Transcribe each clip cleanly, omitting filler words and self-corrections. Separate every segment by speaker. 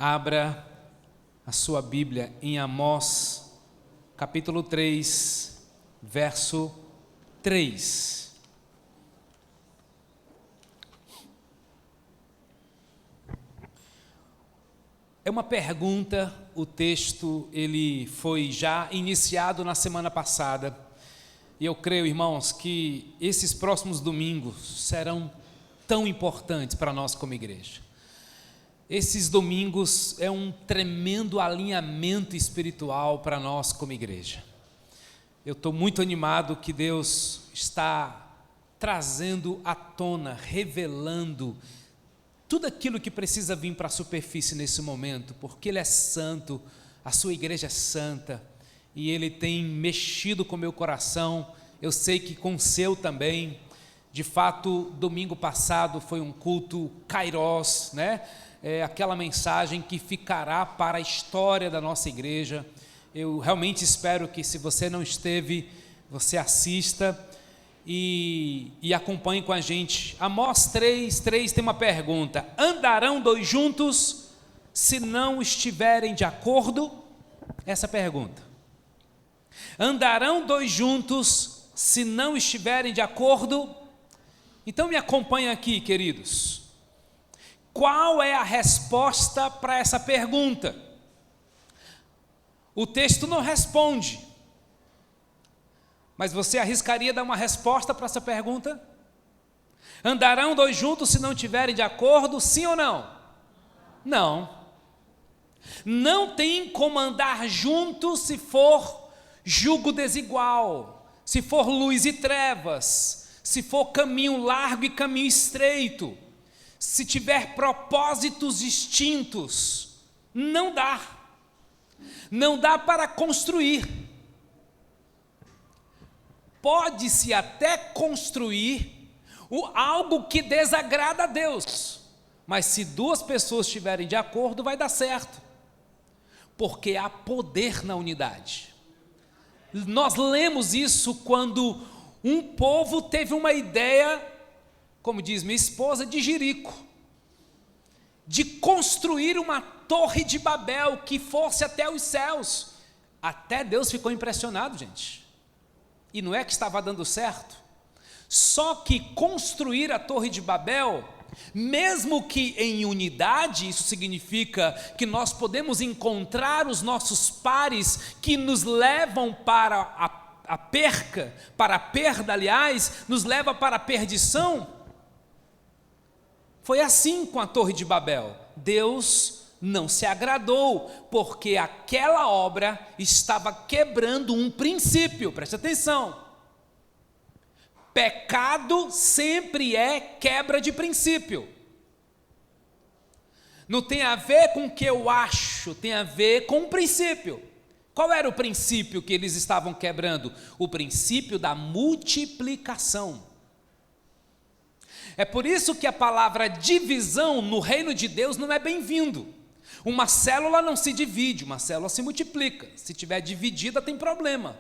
Speaker 1: Abra a sua Bíblia em Amós, capítulo 3, verso 3. É uma pergunta, o texto ele foi já iniciado na semana passada. E eu creio, irmãos, que esses próximos domingos serão tão importantes para nós como igreja. Esses domingos é um tremendo alinhamento espiritual para nós como igreja. Eu estou muito animado que Deus está trazendo à tona, revelando tudo aquilo que precisa vir para a superfície nesse momento, porque Ele é santo, a sua igreja é santa, e Ele tem mexido com o meu coração, eu sei que com o seu também. De fato, domingo passado foi um culto Kairos, né? Aquela mensagem que ficará para a história da nossa igreja. Eu realmente espero que, se você não esteve, você assista e acompanhe com a gente. Amós 3:3 tem uma pergunta: andarão dois juntos se não estiverem de acordo? Essa pergunta. Andarão dois juntos se não estiverem de acordo? Então me acompanha aqui, queridos. Qual é a resposta para essa pergunta? O texto não responde, mas você arriscaria dar uma resposta para essa pergunta? Andarão dois juntos se não estiverem de acordo, sim ou não? Não. Não tem como andar juntos se for jugo desigual, se for luz e trevas, se for caminho largo e caminho estreito, se tiver propósitos distintos, não dá. Não dá para construir. Pode-se até construir algo que desagrada a Deus, mas se duas pessoas estiverem de acordo, vai dar certo, porque há poder na unidade. Nós lemos isso quando um povo teve uma ideia, como diz minha esposa, de Jerico, de construir uma torre de Babel que fosse até os céus. Até Deus ficou impressionado, gente. E não é que estava dando certo. Só que construir a torre de Babel, mesmo que em unidade, isso significa que nós podemos encontrar os nossos pares que nos levam para a perda, aliás, nos leva para a perdição. Foi assim com a torre de Babel. Deus não se agradou, porque aquela obra estava quebrando um princípio. Preste atenção. Pecado sempre é quebra de princípio. Não tem a ver com o que eu acho, tem a ver com o princípio. Qual era o princípio que eles estavam quebrando? O princípio da multiplicação. É por isso que a palavra divisão no reino de Deus não é bem-vindo. Uma célula não se divide, uma célula se multiplica. Se tiver dividida, tem problema.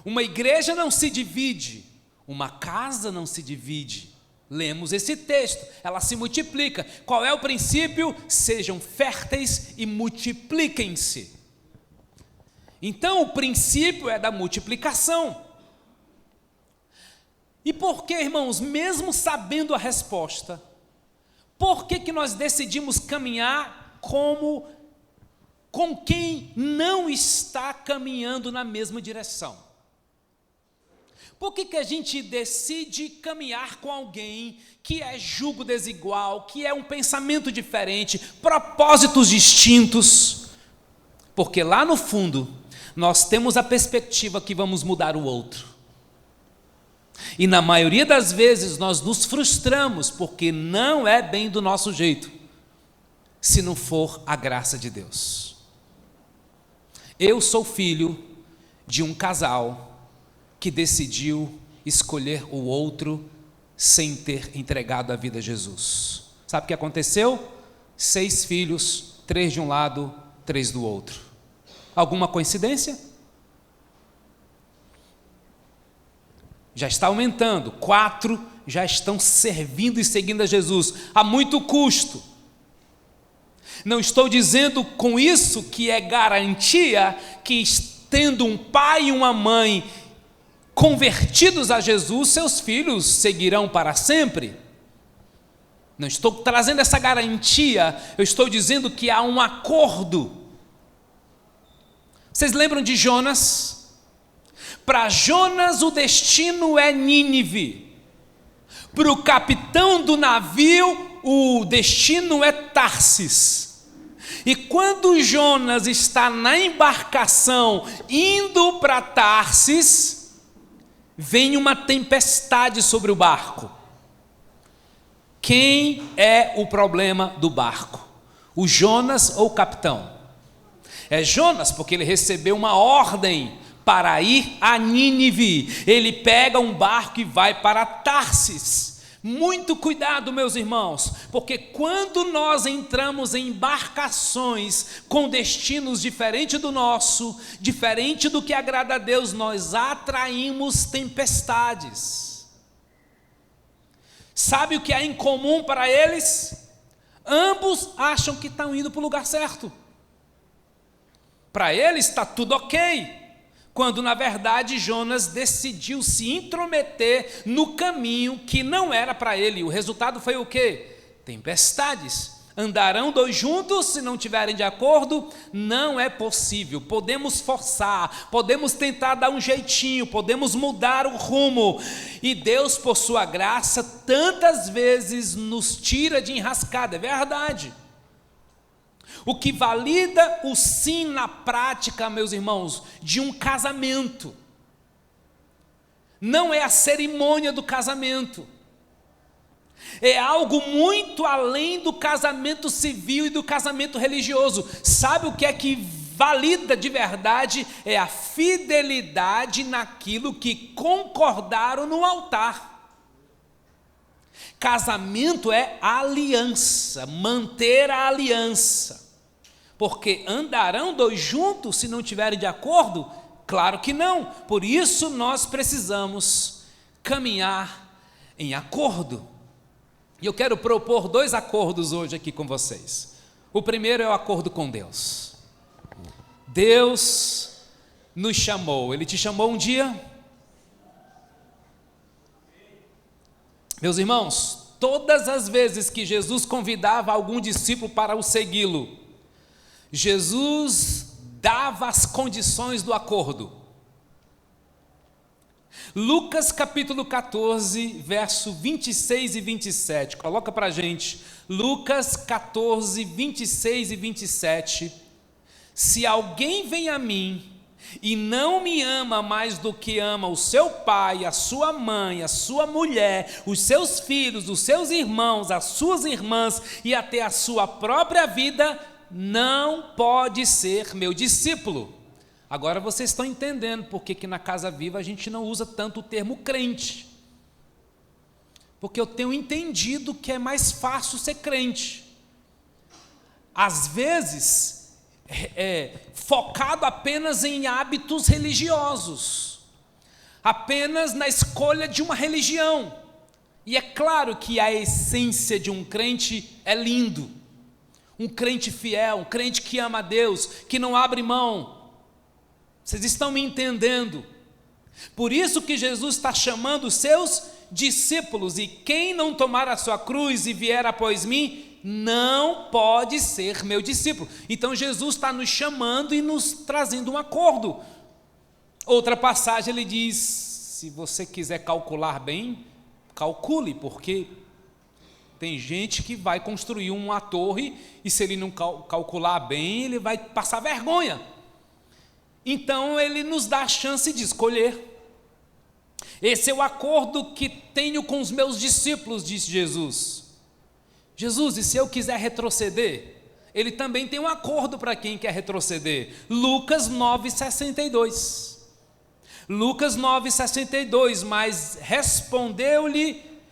Speaker 1: Uma igreja não se divide, uma casa não se divide. Lemos esse texto, ela se multiplica. Qual é o princípio? Sejam férteis e multipliquem-se. Então o princípio é da multiplicação. E por que, irmãos, mesmo sabendo a resposta, por que nós decidimos caminhar com quem não está caminhando na mesma direção? Por que a gente decide caminhar com alguém que é jugo desigual, que é um pensamento diferente, propósitos distintos? Porque lá no fundo, nós temos a perspectiva que vamos mudar o outro. E na maioria das vezes nós nos frustramos porque não é bem do nosso jeito, se não for a graça de Deus. Eu sou filho de um casal que decidiu escolher o outro sem ter entregado a vida a Jesus. Sabe o que aconteceu? 6 filhos, 3 de um lado, 3 do outro. Alguma coincidência? Já está aumentando, 4 já estão servindo e seguindo a Jesus, a muito custo. Não estou dizendo com isso que é garantia que, tendo um pai e uma mãe convertidos a Jesus, seus filhos seguirão para sempre. Não estou trazendo essa garantia, eu estou dizendo que há um acordo. Vocês lembram de Jonas? Para Jonas o destino é Nínive. Para o capitão do navio o destino é Tarsis. E quando Jonas está na embarcação indo para Tarsis, vem uma tempestade sobre o barco. Quem é o problema do barco? O Jonas ou o capitão? É Jonas, porque ele recebeu uma ordem para ir a Nínive. Ele pega um barco e vai para Tarsis. Muito cuidado, meus irmãos, porque quando nós entramos em embarcações com destinos diferentes do nosso, diferente do que agrada a Deus, nós atraímos tempestades. Sabe o que é incomum para eles? Ambos acham que estão indo para o lugar certo. Para eles está tudo ok, quando na verdade Jonas decidiu se intrometer no caminho que não era para ele. O resultado foi o quê? Tempestades. Andarão dois juntos se não tiverem de acordo? Não é possível. Podemos forçar, podemos tentar dar um jeitinho, podemos mudar o rumo. E Deus, por sua graça, tantas vezes nos tira de enrascada, é verdade. O que valida o sim na prática, meus irmãos, de um casamento, não é a cerimônia do casamento, é algo muito além do casamento civil e do casamento religioso. Sabe o que é que valida de verdade? É a fidelidade naquilo que concordaram no altar. Casamento é aliança, manter a aliança. Porque andarão dois juntos se não tiverem de acordo? Claro que não. Por isso nós precisamos caminhar em acordo. E eu quero propor dois acordos hoje aqui com vocês. O primeiro é o acordo com Deus. Deus nos chamou. Ele te chamou um dia? Meus irmãos, todas as vezes que Jesus convidava algum discípulo para o segui-lo, Jesus dava as condições do acordo. Lucas capítulo 14, verso 26 e 27, coloca para a gente, Lucas 14, 26 e 27, se alguém vem a mim e não me ama mais do que ama o seu pai, a sua mãe, a sua mulher, os seus filhos, os seus irmãos, as suas irmãs e até a sua própria vida, não pode ser meu discípulo. Agora vocês estão entendendo por que na Casa Viva a gente não usa tanto o termo crente. Porque eu tenho entendido que é mais fácil ser crente. Às vezes, focado apenas em hábitos religiosos, apenas na escolha de uma religião. E é claro que a essência de um crente é lindo. Um crente fiel, um crente que ama a Deus, que não abre mão. Vocês estão me entendendo? Por isso que Jesus está chamando os seus discípulos, e quem não tomar a sua cruz e vier após mim, não pode ser meu discípulo. Então Jesus está nos chamando e nos trazendo um acordo. Outra passagem ele diz, se você quiser calcular bem, calcule, porque tem gente que vai construir uma torre e se ele não calcular bem, ele vai passar vergonha. Então ele nos dá a chance de escolher. Esse é o acordo que tenho com os meus discípulos, disse Jesus. Jesus, e se eu quiser retroceder? Ele também tem um acordo para quem quer retroceder. Lucas 9,62. Lucas 9,62,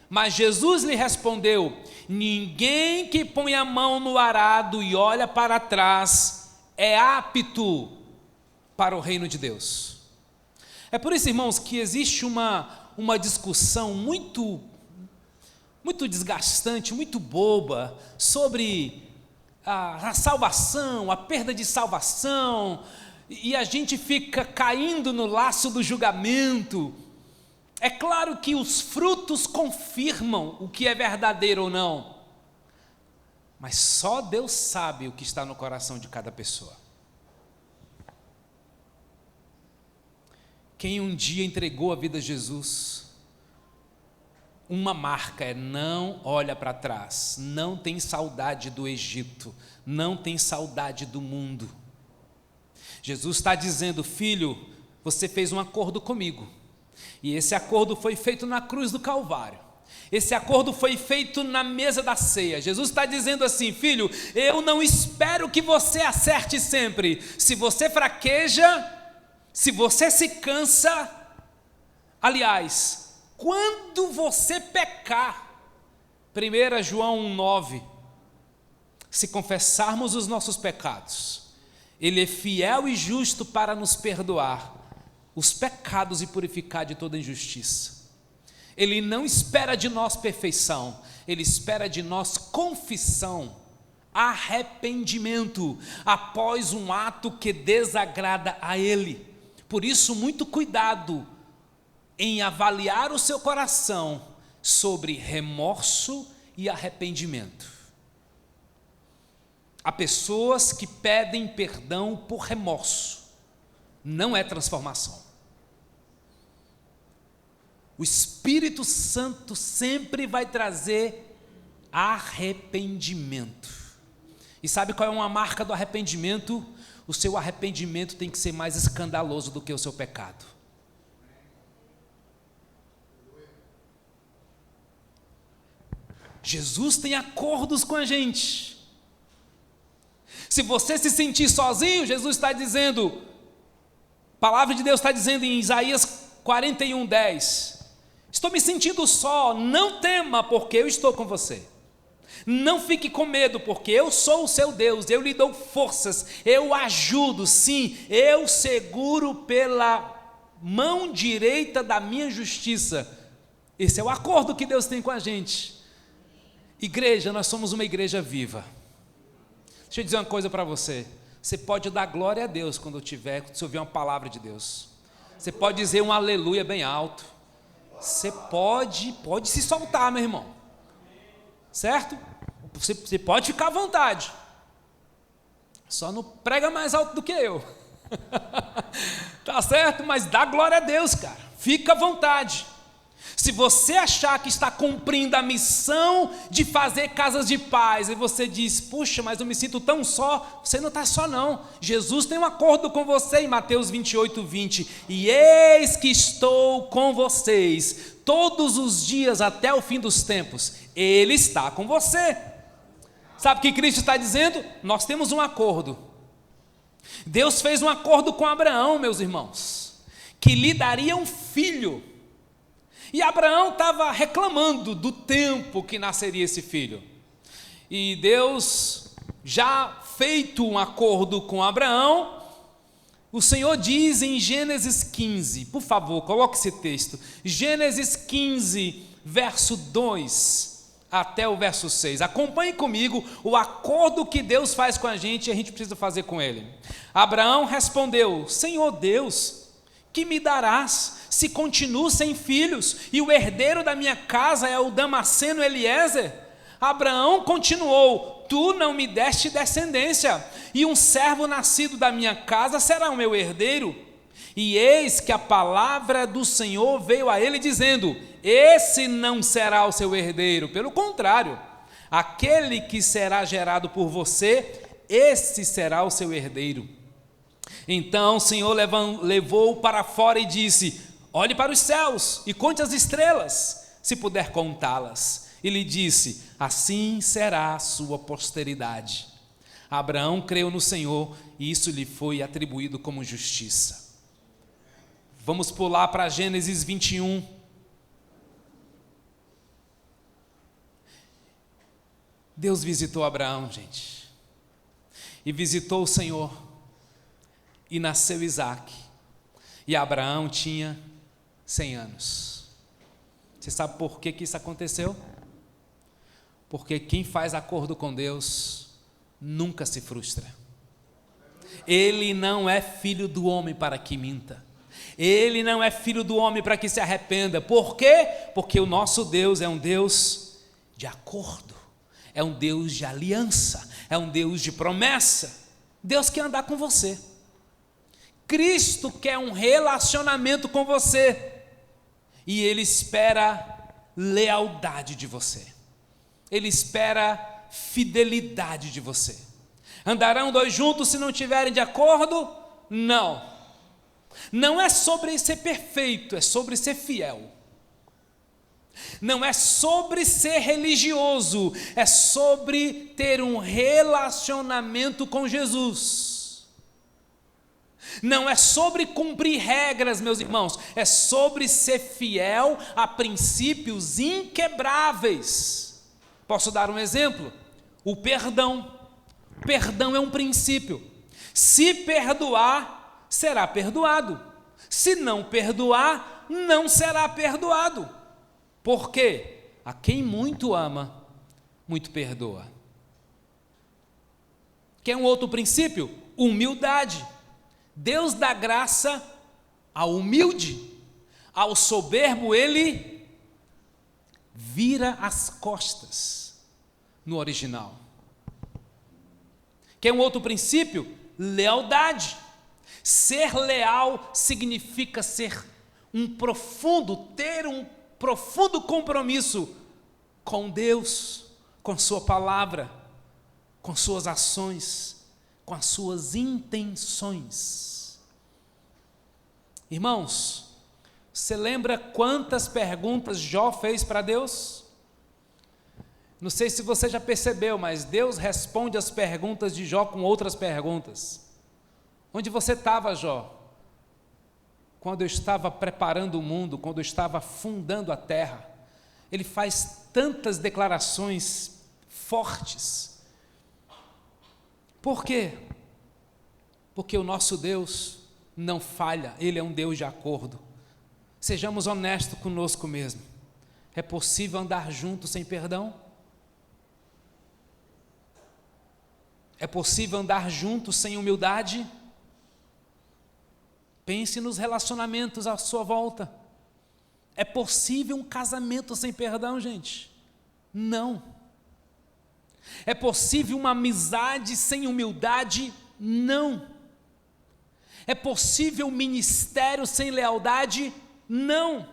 Speaker 1: mas Jesus lhe respondeu, ninguém que põe a mão no arado e olha para trás é apto para o reino de Deus. É por isso, irmãos, que existe uma discussão muito desgastante, muito boba, sobre a salvação, a perda de salvação, e a gente fica caindo no laço do julgamento. É claro que os frutos confirmam o que é verdadeiro ou não, mas só Deus sabe o que está no coração de cada pessoa. Quem um dia entregou a vida a Jesus, uma marca é: não olha para trás, não tem saudade do Egito, não tem saudade do mundo. Jesus está dizendo: filho, você fez um acordo comigo, e esse acordo foi feito na cruz do Calvário, esse acordo foi feito na mesa da ceia. Jesus está dizendo assim: filho, eu não espero que você acerte sempre. Se você fraqueja, se você se cansa, aliás, quando você pecar, 1 João 1,9, se confessarmos os nossos pecados, Ele é fiel e justo para nos perdoar os pecados e purificar de toda injustiça. Ele não espera de nós perfeição, Ele espera de nós confissão, arrependimento, após um ato que desagrada a Ele. Por isso, muito cuidado em avaliar o seu coração sobre remorso e arrependimento. Há pessoas que pedem perdão por remorso, não é transformação. O Espírito Santo sempre vai trazer arrependimento. E sabe qual é uma marca do arrependimento? O seu arrependimento tem que ser mais escandaloso do que o seu pecado. Jesus tem acordos com a gente. Se você se sentir sozinho, Jesus está dizendo, a palavra de Deus está dizendo em Isaías 41:10, estou me sentindo só, não tema, porque eu estou com você. Não fique com medo, porque eu sou o seu Deus, eu lhe dou forças, eu ajudo, sim, eu seguro pela mão direita da minha justiça. Esse é o acordo que Deus tem com a gente. Igreja, nós somos uma igreja viva. Deixa eu dizer uma coisa para você. Você pode dar glória a Deus quando você ouvir uma palavra de Deus. Você pode dizer um aleluia bem alto. Você pode se soltar, meu irmão. Certo? Você pode ficar à vontade. Só não prega mais alto do que eu. Tá certo? Mas dá glória a Deus, cara. Fica à vontade. Se você achar que está cumprindo a missão de fazer casas de paz, e você diz, puxa, mas eu me sinto tão só, você não está só não. Jesus tem um acordo com você em Mateus 28:20, e eis que estou com vocês todos os dias até o fim dos tempos. Ele está com você. Sabe o que Cristo está dizendo? Nós temos um acordo. Deus fez um acordo com Abraão, meus irmãos, que lhe daria um filho. E Abraão estava reclamando do tempo que nasceria esse filho. E Deus, já feito um acordo com Abraão, o Senhor diz em Gênesis 15, por favor, coloque esse texto, Gênesis 15, verso 2 até o verso 6. Acompanhe comigo o acordo que Deus faz com a gente e a gente precisa fazer com Ele. Abraão respondeu, Senhor Deus, que me darás se continuo sem filhos, e o herdeiro da minha casa é o Damasceno Eliezer? Abraão continuou, tu não me deste descendência, e um servo nascido da minha casa será o meu herdeiro. E eis que a palavra do Senhor veio a ele dizendo, esse não será o seu herdeiro, pelo contrário, aquele que será gerado por você, esse será o seu herdeiro. Então o Senhor levou-o para fora e disse, olhe para os céus e conte as estrelas, se puder contá-las. E lhe disse, assim será a sua posteridade. Abraão creu no Senhor e isso lhe foi atribuído como justiça. Vamos pular para Gênesis 21. Deus visitou Abraão, gente, e visitou o Senhor, e nasceu Isaque, e Abraão tinha 100 anos. Você sabe por que isso aconteceu? Porque quem faz acordo com Deus nunca se frustra. Ele não é filho do homem para que minta. Ele não é filho do homem para que se arrependa. Por quê? Porque o nosso Deus é um Deus de acordo, é um Deus de aliança, é um Deus de promessa. Deus quer andar com você. Cristo quer um relacionamento com você. E Ele espera lealdade de você. Ele espera fidelidade de você. Andarão dois juntos se não estiverem de acordo? Não. Não é sobre ser perfeito, é sobre ser fiel. Não é sobre ser religioso, é sobre ter um relacionamento com Jesus. Não é sobre cumprir regras, meus irmãos, é sobre ser fiel a princípios inquebráveis. Posso dar um exemplo? O perdão. Perdão é um princípio. Se perdoar, será perdoado. Se não perdoar, não será perdoado. Por quê? A quem muito ama, muito perdoa. Quer um outro princípio? Humildade. Deus dá graça ao humilde. Ao soberbo, Ele vira as costas, no original. Quer um outro princípio? Lealdade. Ser leal significa ter um profundo compromisso com Deus, com sua palavra, com suas ações, com as suas intenções. Irmãos, você lembra quantas perguntas Jó fez para Deus? Não sei se você já percebeu, mas Deus responde as perguntas de Jó com outras perguntas. Onde você estava, Jó? Quando eu estava preparando o mundo, quando eu estava fundando a terra. Ele faz tantas declarações fortes. Por quê? Porque o nosso Deus não falha, Ele é um Deus de acordo. Sejamos honestos conosco mesmo. É possível andar junto sem perdão? É possível andar junto sem humildade? Pense nos relacionamentos à sua volta. É possível um casamento sem perdão, gente? Não. É possível uma amizade sem humildade? Não. É possível um ministério sem lealdade? Não.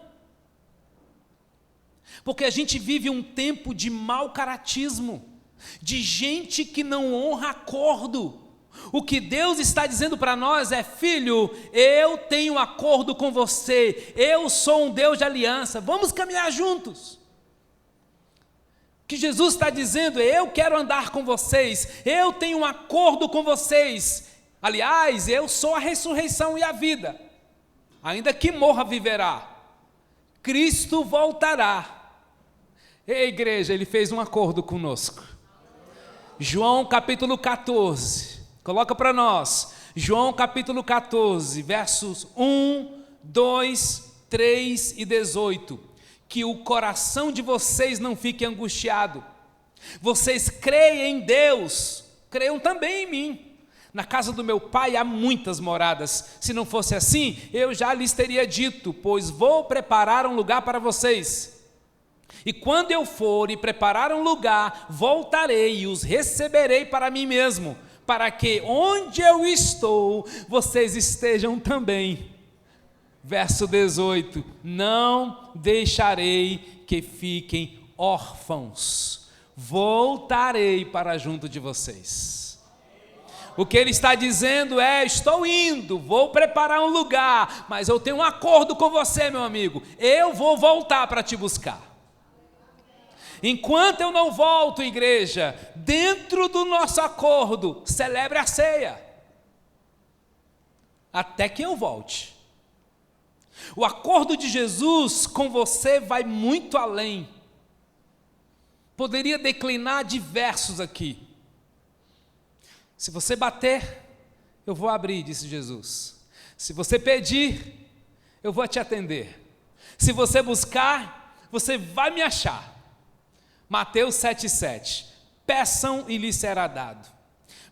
Speaker 1: Porque a gente vive um tempo de mau caratismo, de gente que não honra acordo. O que Deus está dizendo para nós é: filho, eu tenho acordo com você, eu sou um Deus de aliança, vamos caminhar juntos. O que Jesus está dizendo é: eu quero andar com vocês, eu tenho um acordo com vocês. Aliás, eu sou a ressurreição e a vida. Ainda que morra, viverá. Cristo voltará. Ei, igreja, Ele fez um acordo conosco. João capítulo 14, coloca para nós, João capítulo 14, versos 1, 2, 3 e 18, que o coração de vocês não fique angustiado, vocês creem em Deus, creiam também em mim. Na casa do meu pai há muitas moradas, se não fosse assim, eu já lhes teria dito, pois vou preparar um lugar para vocês. E quando eu for e preparar um lugar, voltarei e os receberei para mim mesmo, para que onde eu estou, vocês estejam também. Verso 18, não deixarei que fiquem órfãos, voltarei para junto de vocês. O que ele está dizendo é: estou indo, vou preparar um lugar, mas eu tenho um acordo com você, meu amigo, eu vou voltar para te buscar. Enquanto eu não volto, igreja, dentro do nosso acordo, celebre a ceia, até que eu volte. O acordo de Jesus com você vai muito além. Poderia declinar diversos aqui. Se você bater, eu vou abrir, disse Jesus. Se você pedir, eu vou te atender. Se você buscar, você vai me achar. Mateus 7,7, peçam e lhes será dado,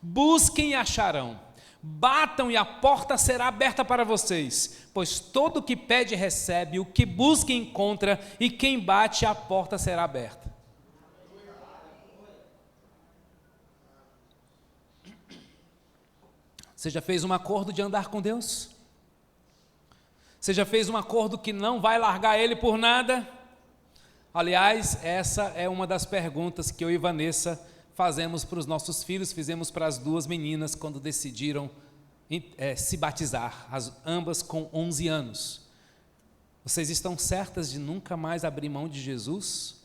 Speaker 1: Busquem e acharão. Batam e a porta será aberta para vocês, pois todo o que pede recebe, o que busca encontra, e quem bate a porta será aberta. Você já fez um acordo de andar com Deus? Você já fez um acordo que não vai largar Ele por nada? Aliás, essa é uma das perguntas que eu e Vanessa fazemos para os nossos filhos, fizemos para as duas meninas quando decidiram se batizar, ambas com 11 anos. Vocês estão certas de nunca mais abrir mão de Jesus?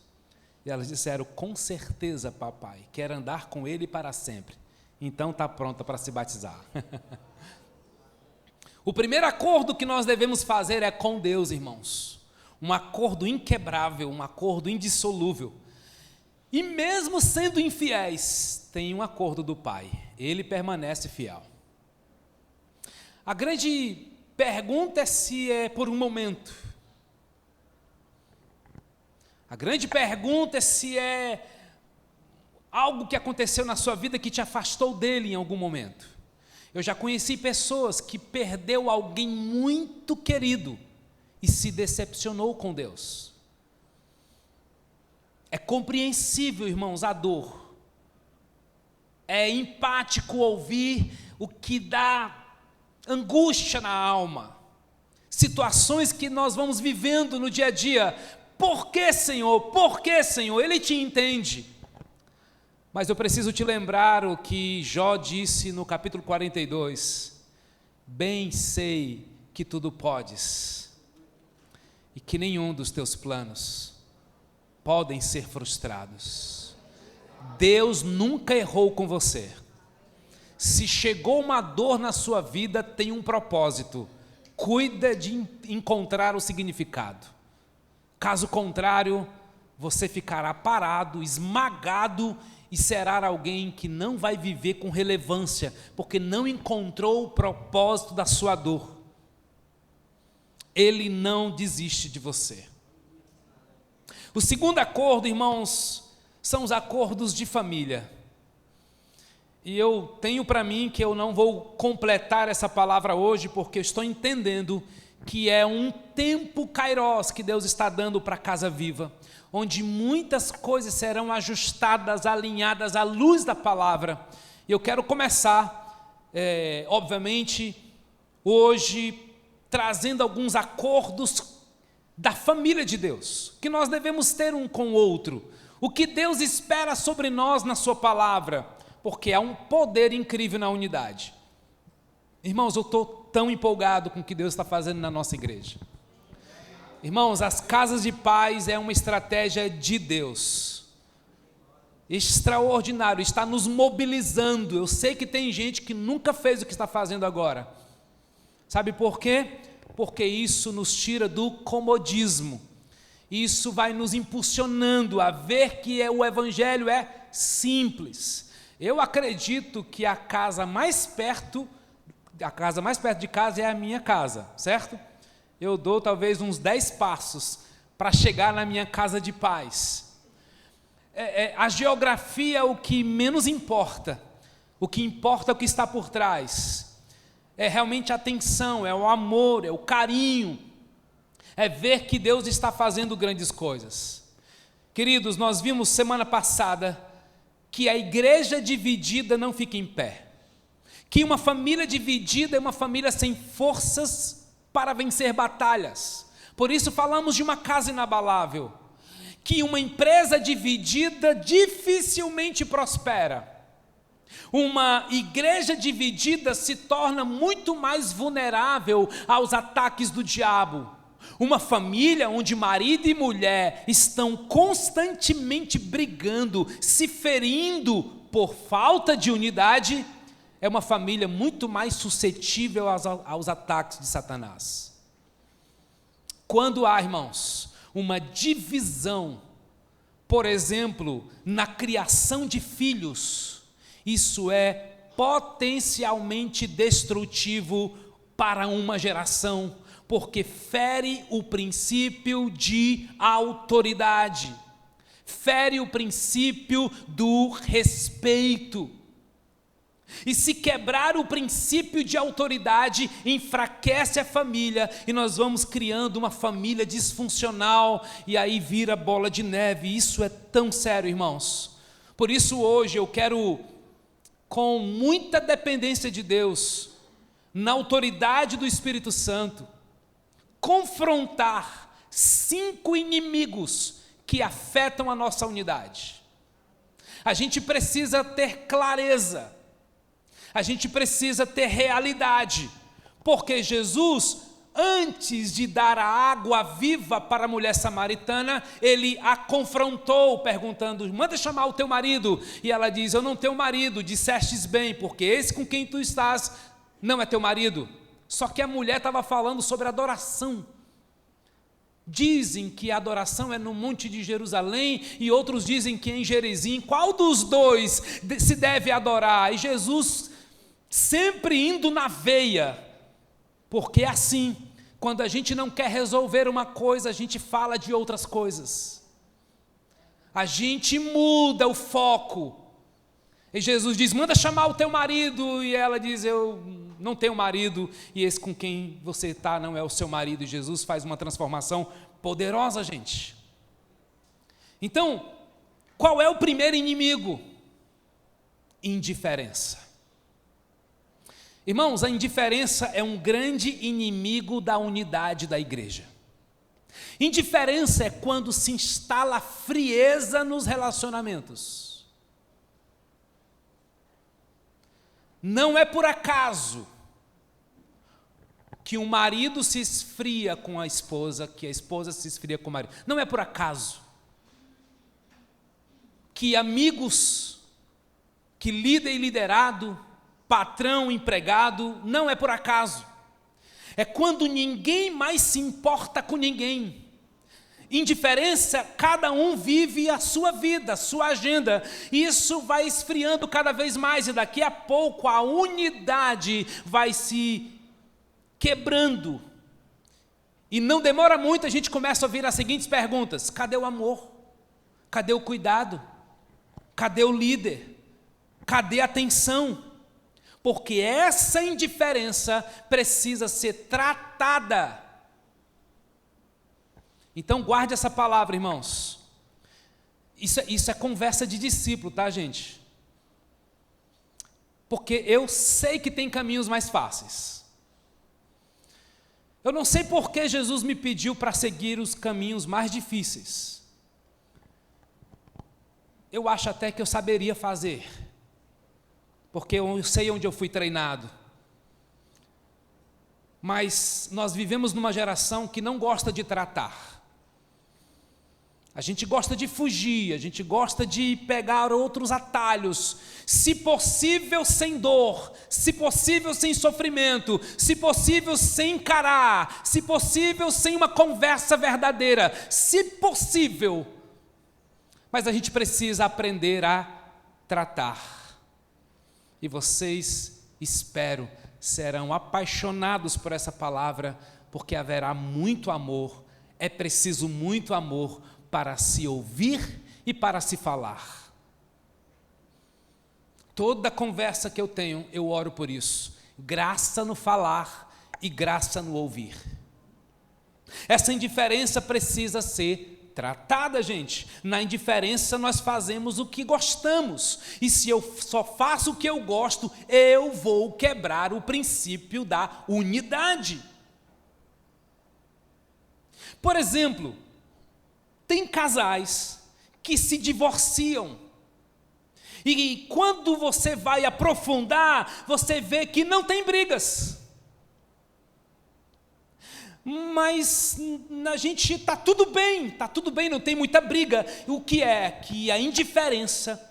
Speaker 1: E elas disseram, com certeza, papai, quero andar com Ele para sempre. Então está pronta para se batizar. O primeiro acordo que nós devemos fazer é com Deus, irmãos. Um acordo inquebrável, um acordo indissolúvel. E mesmo sendo infiéis, tem um acordo do Pai. Ele permanece fiel. A grande pergunta é se é por um momento. A grande pergunta é se é algo que aconteceu na sua vida que te afastou dele em algum momento. Eu já conheci pessoas que perdeu alguém muito querido e se decepcionou com Deus. É compreensível, irmãos, a dor. É empático ouvir o que dá angústia na alma. Situações que nós vamos vivendo no dia a dia. Por que, Senhor? Por que, Senhor? Ele te entende. Mas eu preciso te lembrar o que Jó disse no capítulo 42. Bem sei que tudo podes, e que nenhum dos teus planos podem ser frustrados. Deus nunca errou com você. Se chegou uma dor na sua vida, tem um propósito. Cuida de encontrar o significado. Caso contrário, você ficará parado, esmagado, e será alguém que não vai viver com relevância, porque não encontrou o propósito da sua dor. Ele não desiste de você. O segundo acordo, irmãos, são os acordos de família. E eu tenho para mim que eu não vou completar essa palavra hoje, porque eu estou entendendo que é um tempo kairós que Deus está dando para a Casa Viva, onde muitas coisas serão ajustadas, alinhadas à luz da palavra. E eu quero começar, obviamente, hoje, trazendo alguns acordos da família de Deus, que nós devemos ter um com o outro, o que Deus espera sobre nós na sua palavra, porque há um poder incrível na unidade. Irmãos, eu estou tão empolgado com o que Deus está fazendo na nossa igreja. Irmãos, as casas de paz é uma estratégia de Deus, extraordinário, está nos mobilizando. Eu sei que tem gente que nunca fez o que está fazendo agora. Sabe por quê? Porque isso nos tira do comodismo, isso vai nos impulsionando a ver que o evangelho é simples. Eu acredito que a casa mais perto de casa é a minha casa, certo? Eu dou talvez uns 10 passos para chegar na minha casa de paz. A geografia é o que menos importa. O que importa é o que está por trás. É realmente a atenção, é o amor, é o carinho. É ver que Deus está fazendo grandes coisas. Queridos, nós vimos semana passada que a igreja dividida não fica em pé. Que uma família dividida é uma família sem forças para vencer batalhas. Por isso falamos de uma casa inabalável. Que uma empresa dividida dificilmente prospera. Uma igreja dividida se torna muito mais vulnerável aos ataques do diabo. Uma família onde marido e mulher estão constantemente brigando, se ferindo por falta de unidade, é uma família muito mais suscetível aos ataques de Satanás. Quando há, irmãos, uma divisão, por exemplo, na criação de filhos, isso é potencialmente destrutivo para uma geração, porque fere o princípio de autoridade, fere o princípio do respeito. E se quebrar o princípio de autoridade, enfraquece a família, e nós vamos criando uma família disfuncional, e aí vira bola de neve. Isso é tão sério, irmãos. Por isso hoje eu quero, com muita dependência de Deus, na autoridade do Espírito Santo, confrontar 5 inimigos que afetam a nossa unidade. A gente precisa ter clareza, a gente precisa ter realidade, porque Jesus, antes de dar a água viva para a mulher samaritana, ele a confrontou, perguntando: manda chamar o teu marido. E ela diz: eu não tenho marido. Dissestes bem, porque esse com quem tu estás não é teu marido. Só que a mulher estava falando sobre adoração. Dizem que a adoração é no Monte de Jerusalém, e outros dizem que é em Gerizim. Qual dos dois se deve adorar? E Jesus sempre indo na veia, porque é assim, quando a gente não quer resolver uma coisa, a gente fala de outras coisas, a gente muda o foco. E Jesus diz: manda chamar o teu marido. E ela diz: eu não tenho marido, e esse com quem você está não é o seu marido. E Jesus faz uma transformação poderosa, gente. Então, qual é o primeiro inimigo? Indiferença. Irmãos, a indiferença é um grande inimigo da unidade da igreja. Indiferença é quando se instala frieza nos relacionamentos. Não é por acaso que um marido se esfria com a esposa, que a esposa se esfria com o marido. Não é por acaso que amigos, que líder e liderado, patrão, empregado, não é por acaso. É quando ninguém mais se importa com ninguém. Indiferença, cada um vive a sua vida, a sua agenda. Isso vai esfriando cada vez mais, e daqui a pouco a unidade vai se quebrando. E não demora muito, a gente começa a ouvir as seguintes perguntas: cadê o amor? Cadê o cuidado? Cadê o líder? Cadê a atenção? Porque essa indiferença precisa ser tratada. Então guarde essa palavra, irmãos. Isso é conversa de discípulo, tá, gente? Porque eu sei que tem caminhos mais fáceis. Eu não sei por que Jesus me pediu para seguir os caminhos mais difíceis. Eu acho até que eu saberia fazer, porque eu sei onde eu fui treinado. Mas nós vivemos numa geração que não gosta de tratar. A gente gosta de fugir, a gente gosta de pegar outros atalhos, se possível sem dor, se possível sem sofrimento, se possível sem encarar, se possível sem uma conversa verdadeira, se possível. Mas a gente precisa aprender a tratar. E vocês, espero, serão apaixonados por essa palavra, porque haverá muito amor. É preciso muito amor para se ouvir e para se falar. Toda conversa que eu tenho, eu oro por isso. Graça no falar e graça no ouvir. Essa indiferença precisa ser tratada, gente. Na indiferença nós fazemos o que gostamos. E se eu só faço o que eu gosto, eu vou quebrar o princípio da unidade. Por exemplo, tem casais que se divorciam, e quando você vai aprofundar, você vê que não tem brigas, mas a gente está tudo bem, não tem muita briga. O que é? Que a indiferença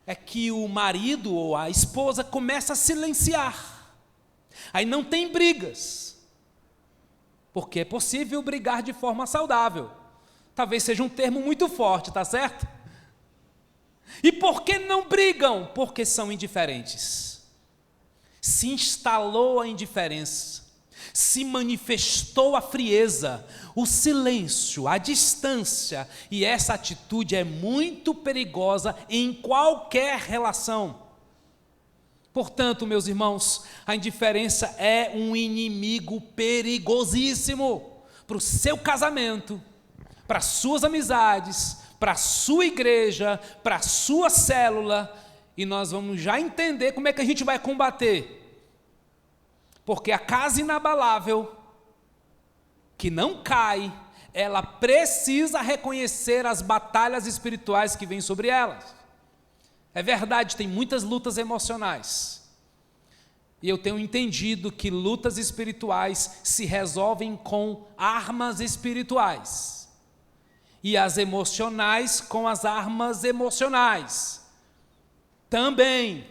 Speaker 1: é que o marido ou a esposa começa a silenciar, aí não tem brigas, porque é possível brigar de forma saudável. Talvez seja um termo muito forte, tá certo? E por que não brigam? Porque são indiferentes. Se instalou a indiferença, se manifestou a frieza, o silêncio, a distância, e essa atitude é muito perigosa em qualquer relação. Portanto, meus irmãos, a indiferença é um inimigo perigosíssimo para o seu casamento, para as suas amizades, para a sua igreja, para a sua célula, e nós vamos já entender como é que a gente vai combater. Porque a casa inabalável, que não cai, ela precisa reconhecer as batalhas espirituais que vêm sobre elas. É verdade, tem muitas lutas emocionais. E eu tenho entendido que lutas espirituais se resolvem com armas espirituais. E as emocionais com as armas emocionais. Também.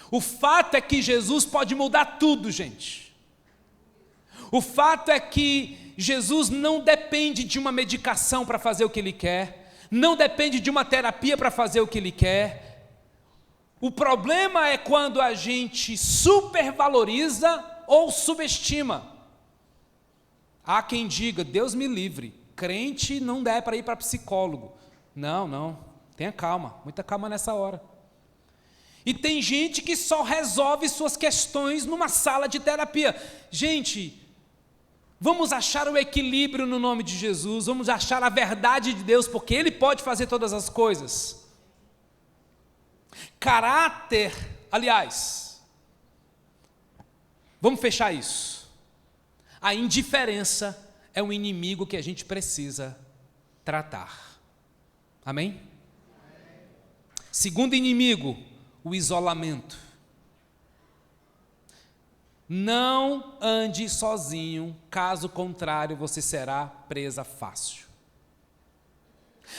Speaker 1: O fato é que Jesus pode mudar tudo, gente. O fato é que Jesus não depende de uma medicação para fazer o que Ele quer. Não depende de uma terapia para fazer o que Ele quer. O problema é quando a gente supervaloriza ou subestima. Há quem diga, Deus me livre, crente não dá para ir para psicólogo. Não, tenha calma, muita calma nessa hora. E tem gente que só resolve suas questões numa sala de terapia. Gente, vamos achar o equilíbrio no nome de Jesus, vamos achar a verdade de Deus, porque Ele pode fazer todas as coisas. Caráter, aliás, vamos fechar isso. A indiferença é um inimigo que a gente precisa tratar. Amém? Segundo inimigo, o isolamento. Não ande sozinho, caso contrário você será presa fácil.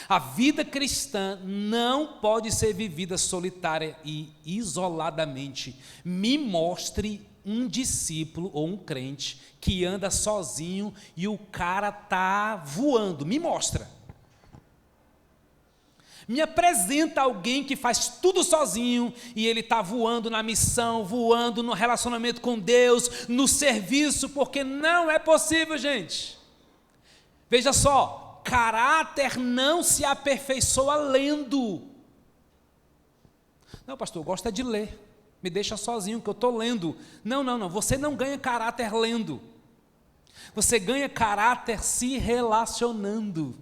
Speaker 1: A vida cristã não pode ser vivida solitária e isoladamente. Me mostre um discípulo ou um crente que anda sozinho e o cara está voando. Me mostra. Me apresenta alguém que faz tudo sozinho e ele está voando na missão, voando no relacionamento com Deus, no serviço, porque não é possível, gente. Veja só. Caráter não se aperfeiçoa lendo. Não, pastor, gosta de ler. Me deixa sozinho que eu estou lendo. Não. Você não ganha caráter lendo. Você ganha caráter se relacionando.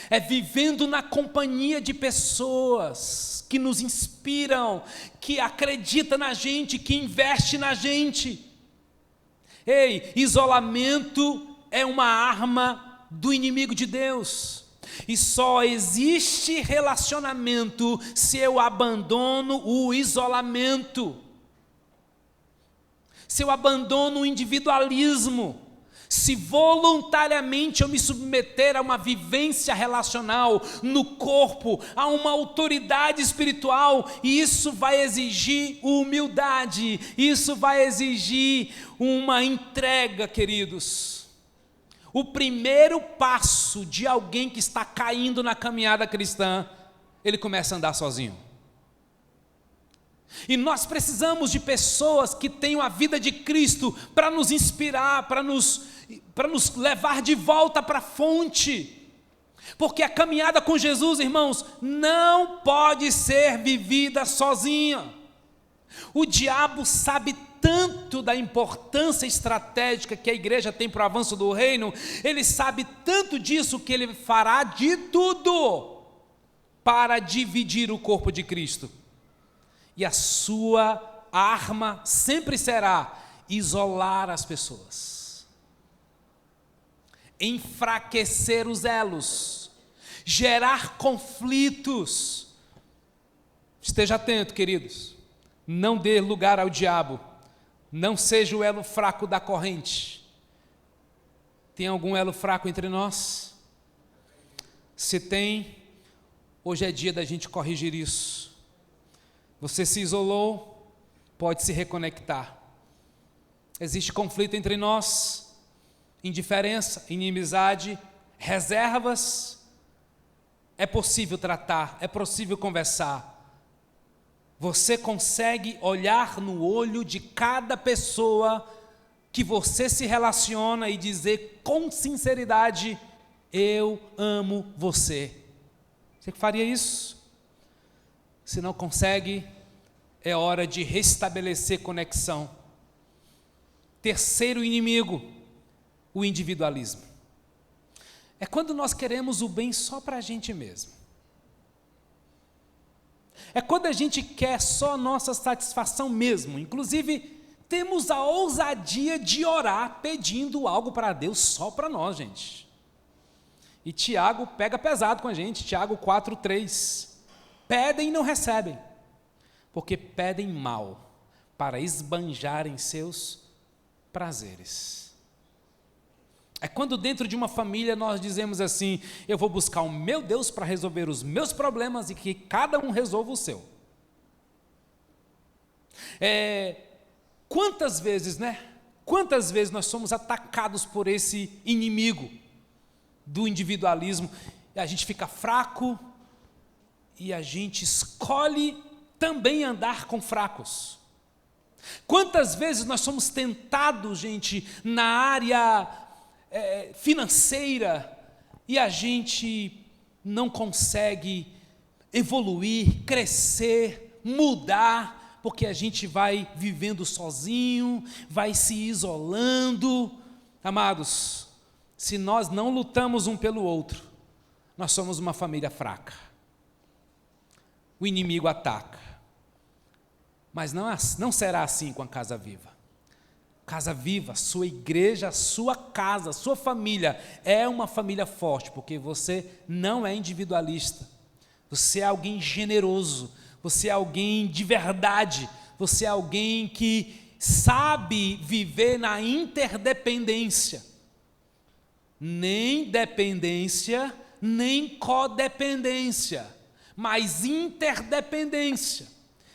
Speaker 1: É vivendo na companhia de pessoas que nos inspiram, que acreditam na gente, que investem na gente. Ei, isolamento é uma arma do inimigo de Deus. E só existe relacionamento se eu abandono o isolamento. Se eu abandono o individualismo. Se voluntariamente eu me submeter a uma vivência relacional no corpo, a uma autoridade espiritual, isso vai exigir humildade, isso vai exigir uma entrega, queridos. O primeiro passo de alguém que está caindo na caminhada cristã, ele começa a andar sozinho. E nós precisamos de pessoas que tenham a vida de Cristo para nos inspirar, para nos levar de volta para a fonte. Porque a caminhada com Jesus, irmãos, não pode ser vivida sozinha. O diabo sabe tanto da importância estratégica que a igreja tem para o avanço do reino, ele sabe tanto disso que ele fará de tudo para dividir o corpo de Cristo. E a sua arma sempre será isolar as pessoas, enfraquecer os elos, gerar conflitos. Esteja atento, queridos, não dê lugar ao diabo. Não seja o elo fraco da corrente. Tem algum elo fraco entre nós? Se tem, hoje é dia da gente corrigir isso. Você se isolou, pode se reconectar. Existe conflito entre nós, indiferença, inimizade, reservas. É possível tratar, é possível conversar. Você consegue olhar no olho de cada pessoa que você se relaciona e dizer com sinceridade: eu amo você. Você faria isso? Se não consegue, é hora de restabelecer conexão. Terceiro inimigo, o individualismo. É quando nós queremos o bem só para a gente mesmo. É quando a gente quer só a nossa satisfação mesmo. Inclusive, temos a ousadia de orar pedindo algo para Deus só para nós, gente. E Tiago pega pesado com a gente, Tiago 4:3. Pedem e não recebem, porque pedem mal, para esbanjarem seus prazeres. É quando dentro de uma família nós dizemos assim: eu vou buscar o meu Deus para resolver os meus problemas e que cada um resolva o seu. Quantas vezes nós somos atacados por esse inimigo do individualismo, e a gente fica fraco, e a gente escolhe também andar com fracos. Quantas vezes nós somos tentados, gente, na área financeira, e a gente não consegue evoluir, crescer, mudar, porque a gente vai vivendo sozinho, vai se isolando. Amados, se nós não lutamos um pelo outro, nós somos uma família fraca. O inimigo ataca, mas não será assim com a Casa Viva. Casa Viva, sua igreja, sua casa, sua família é uma família forte, porque você não é individualista, você é alguém generoso, você é alguém de verdade, você é alguém que sabe viver na interdependência. Nem dependência, nem codependência, mas interdependência.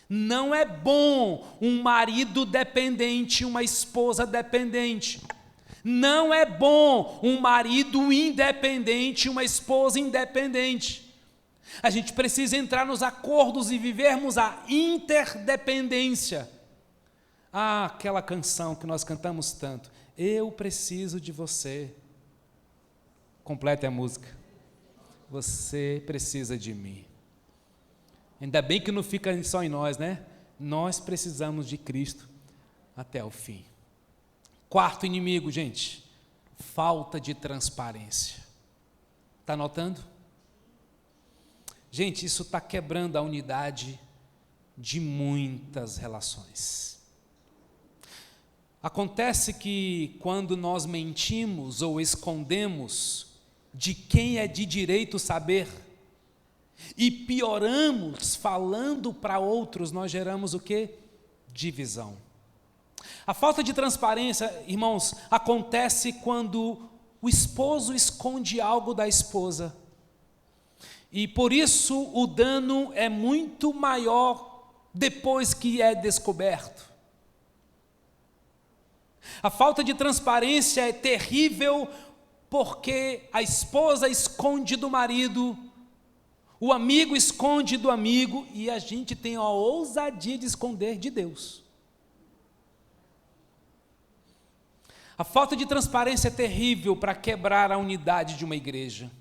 Speaker 1: Não é bom um marido dependente, uma esposa dependente. Não é bom um marido independente, uma esposa independente. A gente precisa entrar nos acordos e vivermos a interdependência. Aquela canção que nós cantamos tanto: eu preciso de você. Completa a música. Você precisa de mim. Ainda bem que não fica só em nós, né? Nós precisamos de Cristo até o fim. Quarto inimigo, gente: falta de transparência. Está notando? Gente, isso está quebrando a unidade de muitas relações. Acontece que quando nós mentimos ou escondemos de quem é de direito saber, e pioramos falando para outros, nós geramos o quê? Divisão. A falta de transparência, irmãos, acontece quando o esposo esconde algo da esposa. E por isso o dano é muito maior depois que é descoberto. A falta de transparência é terrível porque a esposa esconde do marido, o amigo esconde do amigo, e a gente tem a ousadia de esconder de Deus. A falta de transparência é terrível para quebrar a unidade de uma igreja.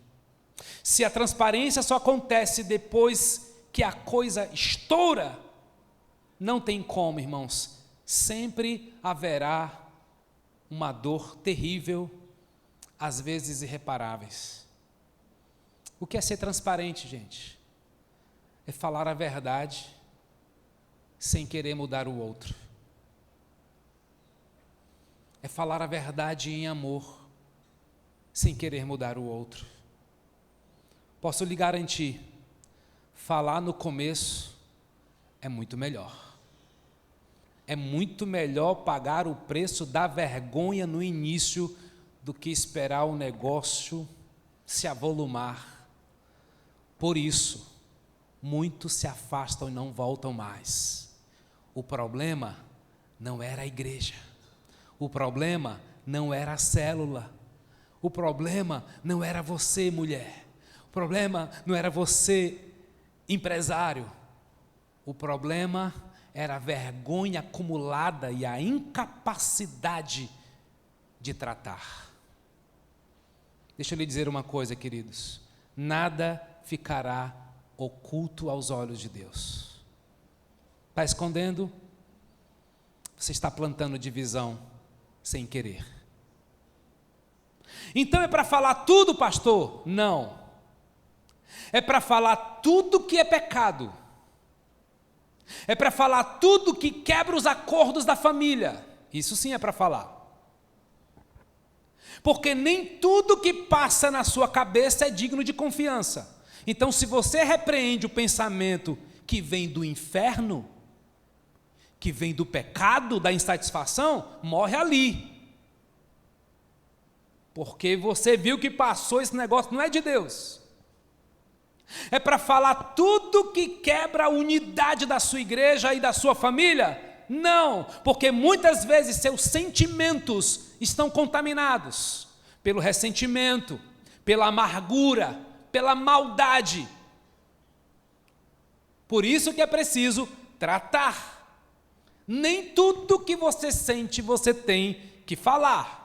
Speaker 1: Se a transparência só acontece depois que a coisa estoura, não tem como, irmãos. Sempre haverá uma dor terrível, às vezes irreparáveis. O que é ser transparente, gente? É falar a verdade sem querer mudar o outro. É falar a verdade em amor sem querer mudar o outro. Posso lhe garantir, falar no começo é muito melhor. É muito melhor pagar o preço da vergonha no início do que esperar o negócio se avolumar. Por isso, muitos se afastam e não voltam mais. O problema não era a igreja. O problema não era a célula. O problema não era você, mulher. O problema não era você, empresário. O problema era a vergonha acumulada e a incapacidade de tratar. Deixa eu lhe dizer uma coisa, queridos: nada ficará oculto aos olhos de Deus. Está escondendo? Você está plantando divisão sem querer. Então é para falar tudo, pastor? Não. É para falar tudo que é pecado. É para falar tudo que quebra os acordos da família. Isso sim é para falar. Porque nem tudo que passa na sua cabeça é digno de confiança. Então, se você repreende o pensamento que vem do inferno, que vem do pecado, da insatisfação, morre ali. Porque você viu que passou, esse negócio não é de Deus. É para falar tudo que quebra a unidade da sua igreja e da sua família? Não, porque muitas vezes seus sentimentos estão contaminados pelo ressentimento, pela amargura, pela maldade. Por isso que é preciso tratar. Nem tudo que você sente você tem que falar.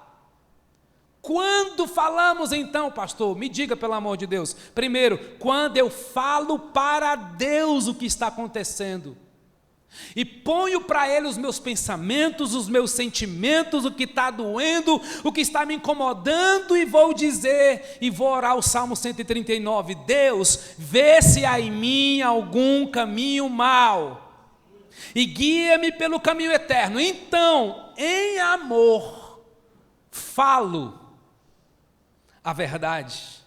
Speaker 1: Quando falamos então, pastor? Me diga, pelo amor de Deus. Primeiro, quando eu falo para Deus o que está acontecendo e ponho para Ele os meus pensamentos, os meus sentimentos, o que está doendo, o que está me incomodando, e vou dizer, e vou orar o Salmo 139, Deus, vê se há em mim algum caminho mau, e guia-me pelo caminho eterno. Então, em amor, falo a verdade.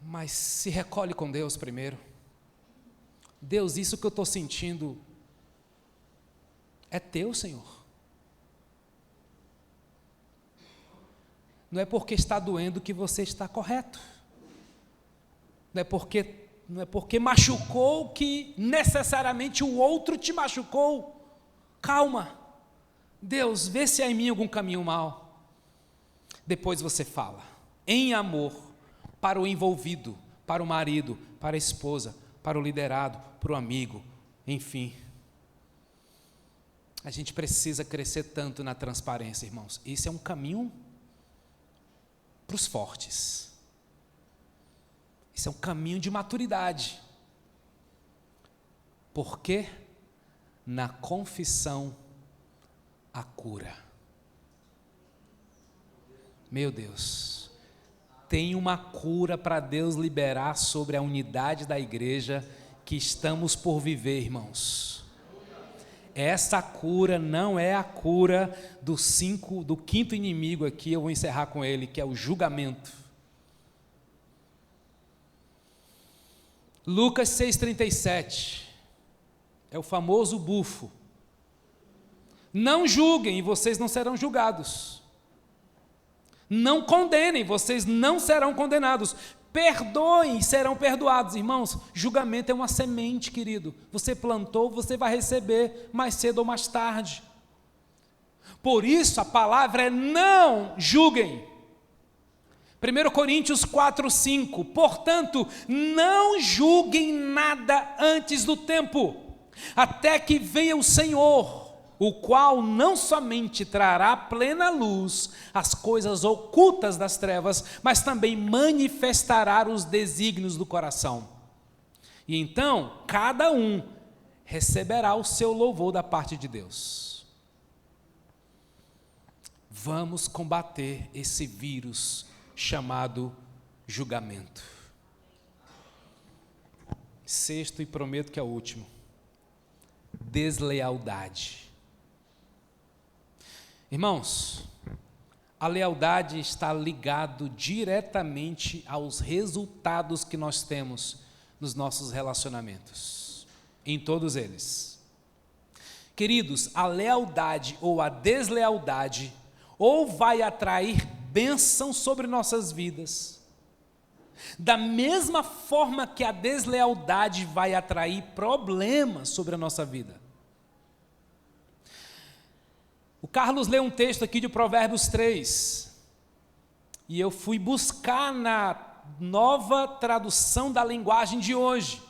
Speaker 1: Mas se recolhe com Deus primeiro. Deus, isso que eu estou sentindo é teu, Senhor. Não é porque está doendo que você está correto. Não é porque machucou que necessariamente o outro te machucou. Calma. Deus, vê se há em mim algum caminho mau. Depois você fala, em amor, para o envolvido, para o marido, para a esposa, para o liderado, para o amigo, enfim. A gente precisa crescer tanto na transparência, irmãos. Esse é um caminho para os fortes. Esse é um caminho de maturidade. Porque na confissão a cura. Meu Deus, tem uma cura para Deus liberar sobre a unidade da igreja que estamos por viver, irmãos. Essa cura não é a cura do quinto inimigo aqui, eu vou encerrar com ele, que é o julgamento. Lucas 6,37, é o famoso bufo. Não julguem e vocês não serão julgados. Não condenem, vocês não serão condenados. Perdoem e serão perdoados. Irmãos, julgamento é uma semente, querido. Você plantou, você vai receber mais cedo ou mais tarde. Por isso a palavra é não julguem. 1 Coríntios 4:5, portanto, não julguem nada antes do tempo, até que venha o Senhor, o qual não somente trará plena luz as coisas ocultas das trevas, mas também manifestará os desígnios do coração. E então, cada um receberá o seu louvor da parte de Deus. Vamos combater esse vírus chamado julgamento. Sexto, e prometo que é o último: deslealdade. Irmãos, a lealdade está ligado diretamente aos resultados que nós temos nos nossos relacionamentos, em todos eles. Queridos, a lealdade ou a deslealdade ou vai atrair bênção sobre nossas vidas, da mesma forma que a deslealdade vai atrair problemas sobre a nossa vida. O Carlos leu um texto aqui de Provérbios 3, e eu fui buscar na nova tradução da linguagem de hoje,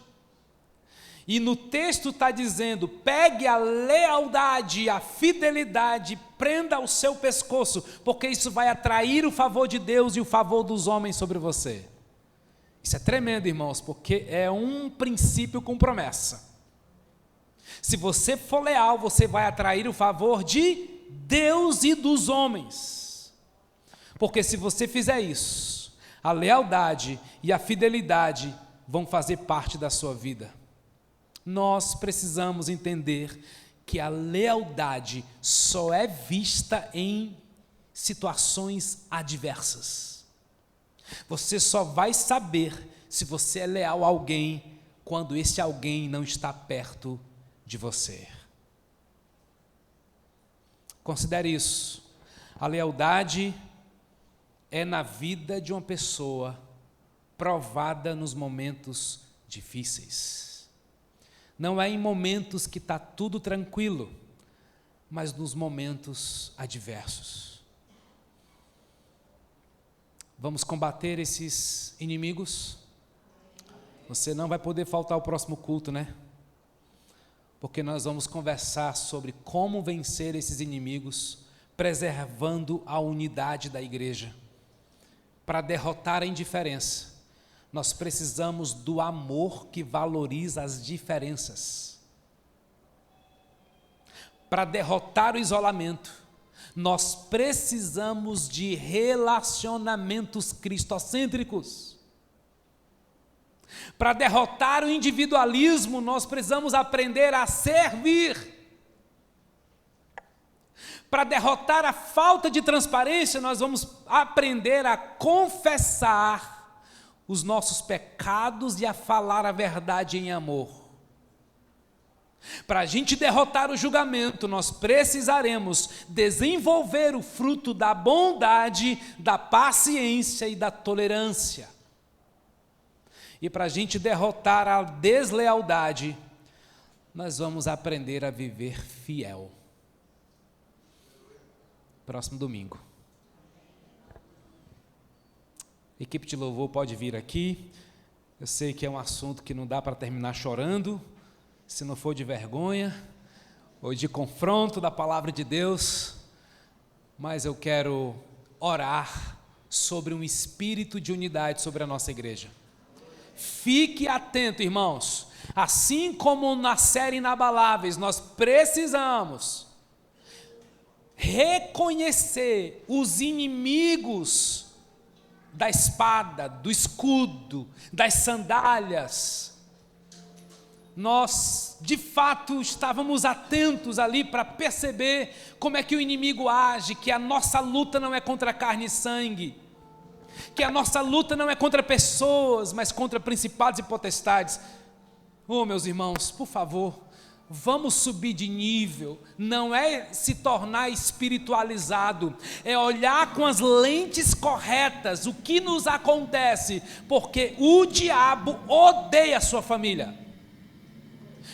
Speaker 1: e no texto está dizendo: pegue a lealdade, a fidelidade, prenda ao seu pescoço, porque isso vai atrair o favor de Deus e o favor dos homens sobre você. Isso é tremendo, irmãos, porque é um princípio com promessa. Se você for leal, você vai atrair o favor de Deus e dos homens. Porque se você fizer isso, a lealdade e a fidelidade vão fazer parte da sua vida. Nós precisamos entender que a lealdade só é vista em situações adversas. Você só vai saber se você é leal a alguém quando esse alguém não está perto de você. Considere isso. A lealdade é na vida de uma pessoa provada nos momentos difíceis. Não é em momentos que está tudo tranquilo, mas nos momentos adversos. Vamos combater esses inimigos? Você não vai poder faltar ao próximo culto, né? Porque nós vamos conversar sobre como vencer esses inimigos, preservando a unidade da igreja. Para derrotar a indiferença, nós precisamos do amor que valoriza as diferenças. Para derrotar o isolamento, nós precisamos de relacionamentos cristocêntricos. Para derrotar o individualismo, nós precisamos aprender a servir. Para derrotar a falta de transparência, nós vamos aprender a confessar os nossos pecados e a falar a verdade em amor. Para a gente derrotar o julgamento, nós precisaremos desenvolver o fruto da bondade, da paciência e da tolerância. E para a gente derrotar a deslealdade, nós vamos aprender a viver fiel. Próximo domingo. Equipe de louvor pode vir aqui. Eu sei que é um assunto que não dá para terminar chorando, se não for de vergonha ou de confronto da palavra de Deus, mas eu quero orar sobre um espírito de unidade sobre a nossa igreja. Fique atento, irmãos, assim como na série Inabaláveis, nós precisamos reconhecer os inimigos da espada, do escudo, das sandálias. Nós, de fato, estávamos atentos ali para perceber como é que o inimigo age, que a nossa luta não é contra carne e sangue, que a nossa luta não é contra pessoas, mas contra principados e potestades. Oh, meus irmãos, por favor, vamos subir de nível. Não é se tornar espiritualizado, é olhar com as lentes corretas o que nos acontece, porque o diabo odeia a sua família.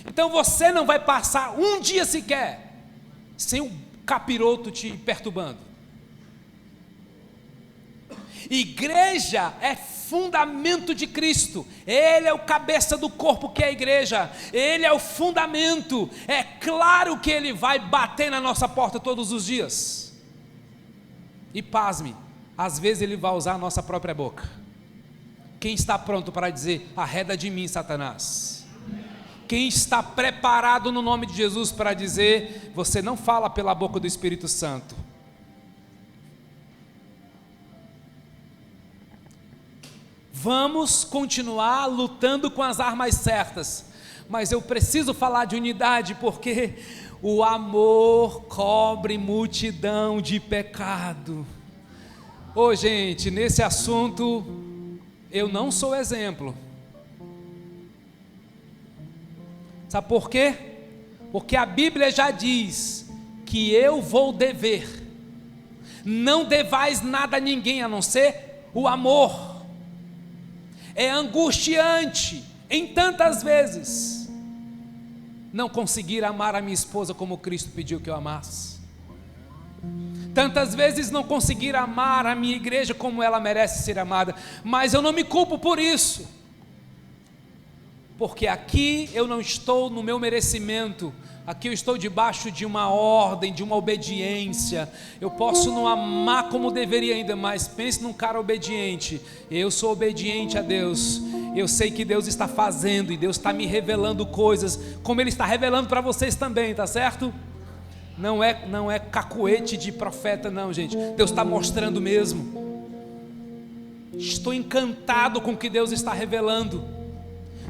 Speaker 1: Então você não vai passar um dia sequer sem um capiroto te perturbando. Igreja é fundamento de Cristo. Ele é o cabeça do corpo que é a igreja. Ele é o fundamento. É claro que ele vai bater na nossa porta todos os dias. E pasme, às vezes ele vai usar a nossa própria boca. Quem está pronto para dizer: arreda de mim, Satanás? Quem está preparado no nome de Jesus para dizer: você não fala pela boca do Espírito Santo? Vamos continuar lutando com as armas certas, mas eu preciso falar de unidade, porque o amor cobre multidão de pecado. Ô gente, nesse assunto eu não sou exemplo. Sabe por quê? Porque a Bíblia já diz que eu vou dever. Não devais nada a ninguém a não ser o amor. É angustiante em tantas vezes não conseguir amar a minha esposa como Cristo pediu que eu amasse. Tantas vezes não conseguir amar a minha igreja como ela merece ser amada, mas eu não me culpo por isso. porque aqui eu não estou no meu merecimento, aqui eu estou debaixo de uma ordem, de uma obediência. Eu posso não amar como deveria ainda, mas pense num cara obediente. Eu sou obediente a Deus, eu sei que Deus está fazendo, e Deus está me revelando coisas, como Ele está revelando para vocês também, tá certo? Não é cacuete de profeta não, gente, Deus está mostrando mesmo. Estou encantado com o que Deus está revelando.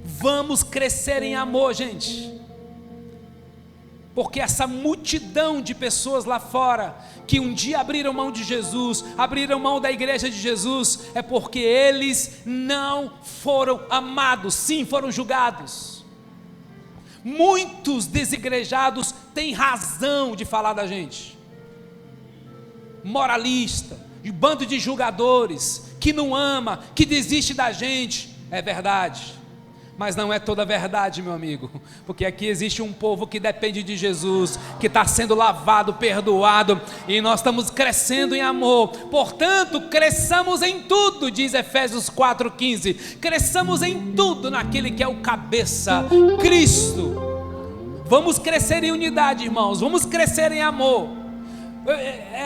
Speaker 1: Vamos crescer em amor, gente, porque essa multidão de pessoas lá fora, que um dia abriram mão de Jesus, abriram mão da igreja de Jesus, é porque eles não foram amados, sim, foram julgados. Muitos desigrejados têm razão de falar da gente, moralista, de bando de julgadores, que não ama, que desiste da gente. É verdade, mas não é toda a verdade, meu amigo, porque aqui existe um povo que depende de Jesus, que está sendo lavado, perdoado, e nós estamos crescendo em amor. Portanto, cresçamos em tudo, diz Efésios 4,15, cresçamos em tudo naquele que é o cabeça, Cristo. Vamos crescer em unidade, irmãos, vamos crescer em amor.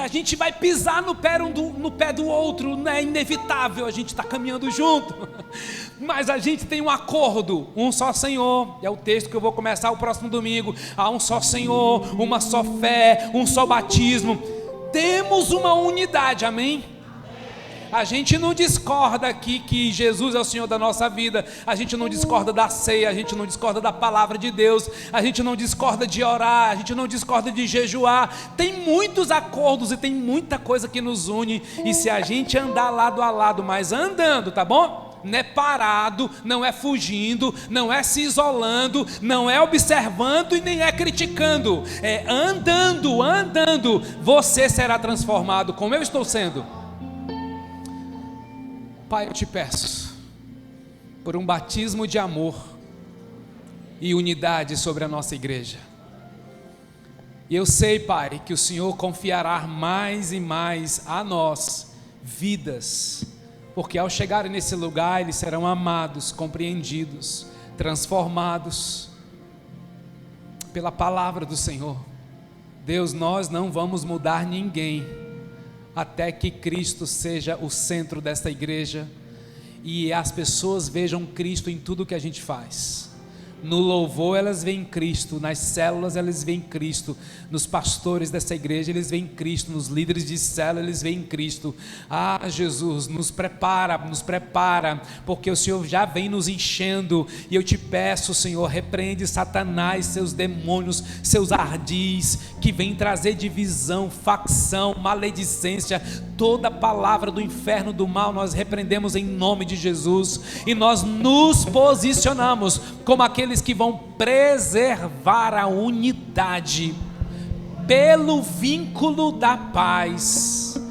Speaker 1: A gente vai pisar no pé do outro, é inevitável, a gente está caminhando junto, mas a gente tem um acordo, um só Senhor, é o texto que eu vou começar o próximo domingo. Há um só Senhor, uma só fé, um só batismo, temos uma unidade, amém? A gente não discorda aqui que Jesus é o Senhor da nossa vida, a gente não discorda da ceia, a gente não discorda da palavra de Deus, a gente não discorda de orar, a gente não discorda de jejuar. Tem muitos acordos e tem muita coisa que nos une, e se a gente andar lado a lado, mas andando, tá bom? Não é parado, não é fugindo, não é se isolando, não é observando e nem é criticando, é andando, você será transformado como eu estou sendo. Pai, eu te peço por um batismo de amor e unidade sobre a nossa igreja. E eu sei, Pai, que o Senhor confiará mais e mais a nós vidas, porque ao chegarem nesse lugar eles serão amados, compreendidos, transformados pela palavra do Senhor. Deus, nós não vamos mudar ninguém até que Cristo seja o centro desta igreja e as pessoas vejam Cristo em tudo que a gente faz. No louvor elas veem Cristo, nas células elas veem Cristo, nos pastores dessa igreja eles veem Cristo, nos líderes de célula eles veem Cristo. Ah, Jesus, nos prepara, porque o Senhor já vem nos enchendo, e eu te peço, Senhor, repreende Satanás, seus demônios, seus ardis, que vem trazer divisão, facção, maledicência, toda palavra do inferno, do mal, nós repreendemos em nome de Jesus, e nós nos posicionamos como aqueles que vão preservar a unidade pelo vínculo da paz.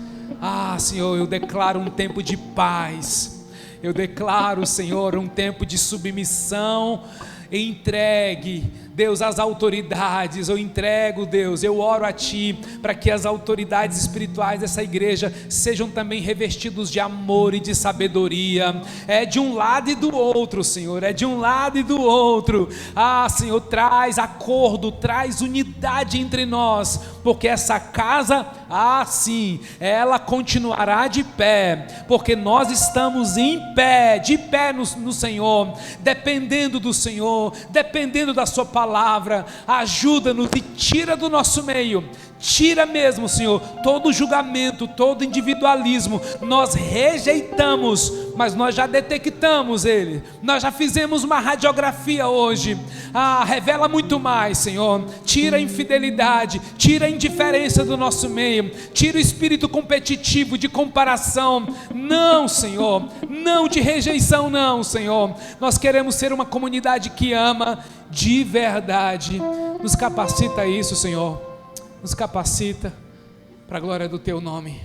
Speaker 1: Ah, Senhor, eu declaro um tempo de paz, eu declaro, Senhor, um tempo de submissão, entregue, Deus, as autoridades, eu entrego, Deus, eu oro a Ti, para que as autoridades espirituais dessa igreja sejam também revestidos de amor e de sabedoria. É de um lado e do outro, Senhor, é de um lado e do outro. Ah, Senhor, traz acordo, traz unidade entre nós, porque essa casa, ah sim, ela continuará de pé, porque nós estamos em pé, de pé no Senhor, dependendo do Senhor, dependendo da Sua palavra. Ajuda-nos e tira do nosso meio, tira mesmo, Senhor, todo julgamento, todo individualismo, nós rejeitamos, mas nós já detectamos ele, nós já fizemos uma radiografia hoje. Revela muito mais, Senhor, tira a infidelidade, tira a indiferença do nosso meio, tira o espírito competitivo, de comparação, não, Senhor, não de rejeição, não, Senhor, nós queremos ser uma comunidade que ama de verdade. Nos capacita isso, Senhor, nos capacita para a glória do Teu nome.